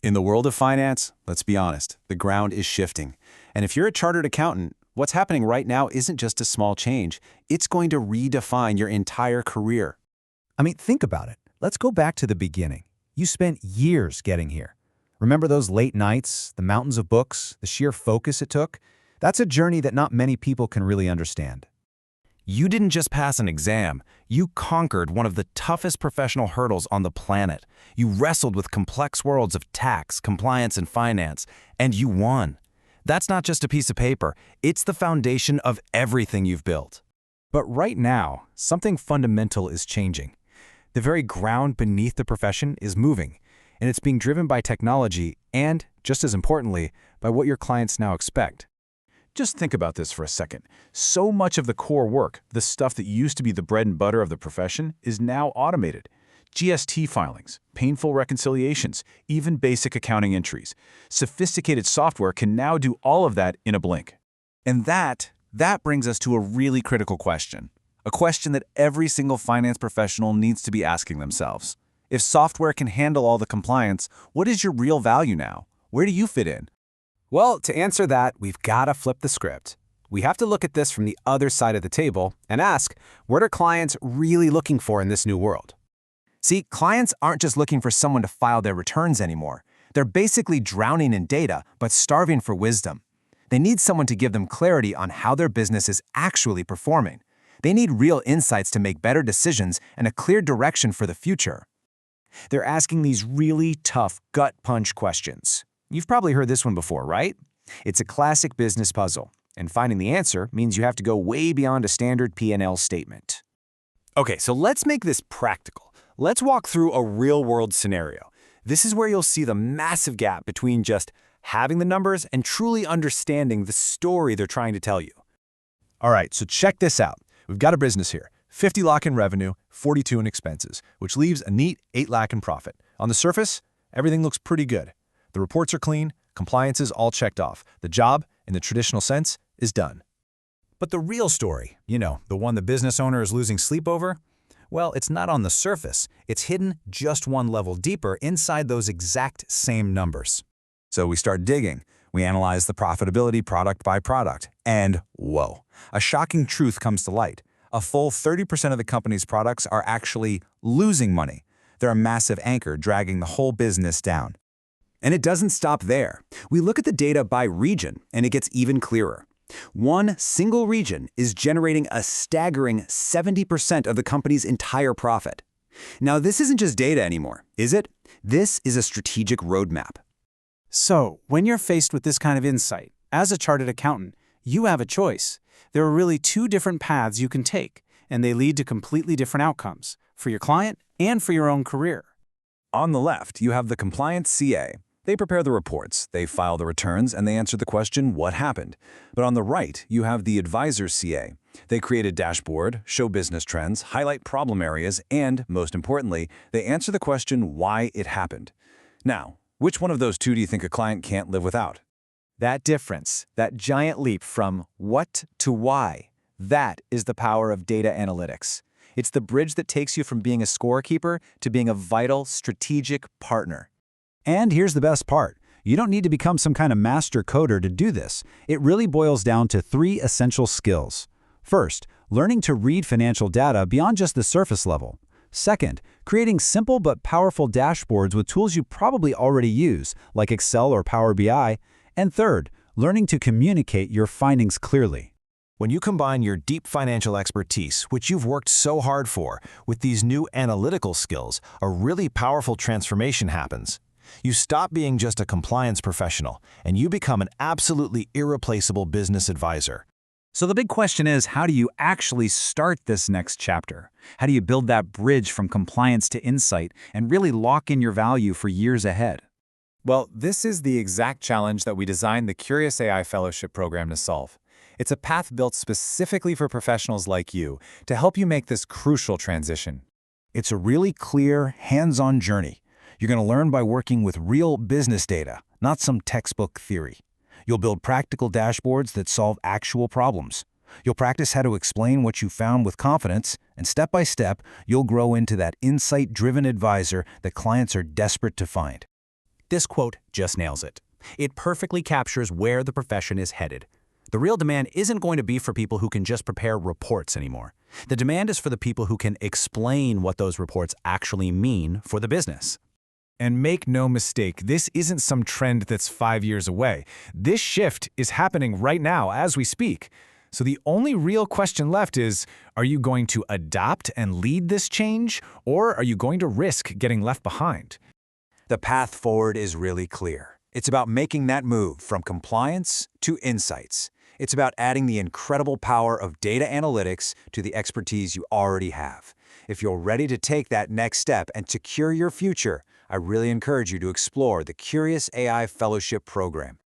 In the world of finance, let's be honest, the ground is shifting. And if you're a chartered accountant, what's happening right now isn't just a small change. It's going to redefine your entire career. I mean, think about it. Let's go back to the beginning. You spent years getting here. Remember those late nights, the mountains of books, the sheer focus it took? That's a journey that not many people can really understand. You didn't just pass an exam, you conquered one of the toughest professional hurdles on the planet. You wrestled with complex worlds of tax, compliance, and finance, and you won. That's not just a piece of paper, it's the foundation of everything you've built. But right now, something fundamental is changing. The very ground beneath the profession is moving, and it's being driven by technology and, just as importantly, by what your clients now expect. Just think about this for a second. So much of the core work, the stuff that used to be the bread and butter of the profession, is now automated. GST filings, painful reconciliations, even basic accounting entries. Sophisticated software can now do all of that in a blink. And that brings us to a really critical question. A question that every single finance professional needs to be asking themselves. If software can handle all the compliance, what is your real value now? Where do you fit in? Well, to answer that, we've got to flip the script. We have to look at this from the other side of the table and ask, what are clients really looking for in this new world? See, clients aren't just looking for someone to file their returns anymore. They're basically drowning in data, but starving for wisdom. They need someone to give them clarity on how their business is actually performing. They need real insights to make better decisions and a clear direction for the future. They're asking these really tough gut punch questions. You've probably heard this one before, right? It's a classic business puzzle, and finding the answer means you have to go way beyond a standard P&L statement. Okay, so let's make this practical. Let's walk through a real-world scenario. This is where you'll see the massive gap between just having the numbers and truly understanding the story they're trying to tell you. All right, so check this out. We've got a business here. 50 lakh in revenue, 42 in expenses, which leaves a neat 8 lakh in profit. On the surface, everything looks pretty good. The reports are clean, compliance is all checked off. The job, in the traditional sense, is done. But the real story, the one the business owner is losing sleep over? Well, it's not on the surface. It's hidden just one level deeper inside those exact same numbers. So we start digging. We analyze the profitability product by product. And whoa, a shocking truth comes to light. A full 30% of the company's products are actually losing money. They're a massive anchor dragging the whole business down. And it doesn't stop there. We look at the data by region, and it gets even clearer. One single region is generating a staggering 70% of the company's entire profit. Now, this isn't just data anymore, is it? This is a strategic roadmap. So, when you're faced with this kind of insight, as a chartered accountant, you have a choice. There are really two different paths you can take, and they lead to completely different outcomes for your client and for your own career. On the left, you have the compliance CA. They prepare the reports, they file the returns, and they answer the question, what happened? But on the right, you have the advisor CA. They create a dashboard, show business trends, highlight problem areas, and, most importantly, they answer the question, why it happened. Now, which one of those two do you think a client can't live without? That difference, that giant leap from what to why, that is the power of data analytics. It's the bridge that takes you from being a scorekeeper to being a vital, strategic partner. And here's the best part. You don't need to become some kind of master coder to do this. It really boils down to 3 essential skills. First, learning to read financial data beyond just the surface level. Second, creating simple but powerful dashboards with tools you probably already use, like Excel or Power BI. And third, learning to communicate your findings clearly. When you combine your deep financial expertise, which you've worked so hard for, with these new analytical skills, a really powerful transformation happens. You stop being just a compliance professional, and you become an absolutely irreplaceable business advisor. So the big question is, how do you actually start this next chapter? How do you build that bridge from compliance to insight and really lock in your value for years ahead? Well, this is the exact challenge that we designed the QriusAI Fellowship Program to solve. It's a path built specifically for professionals like you to help you make this crucial transition. It's a really clear, hands-on journey. You're going to learn by working with real business data, not some textbook theory. You'll build practical dashboards that solve actual problems. You'll practice how to explain what you found with confidence, and step by step, you'll grow into that insight-driven advisor that clients are desperate to find. This quote just nails it. It perfectly captures where the profession is headed. The real demand isn't going to be for people who can just prepare reports anymore. The demand is for the people who can explain what those reports actually mean for the business. And make no mistake, this isn't some trend that's 5 years away. This shift is happening right now as we speak. So the only real question left is, are you going to adopt and lead this change, or are you going to risk getting left behind? The path forward is really clear. It's about making that move from compliance to insights. It's about adding the incredible power of data analytics to the expertise you already have. If you're ready to take that next step and secure your future, I really encourage you to explore the QriusAI Fellowship Program.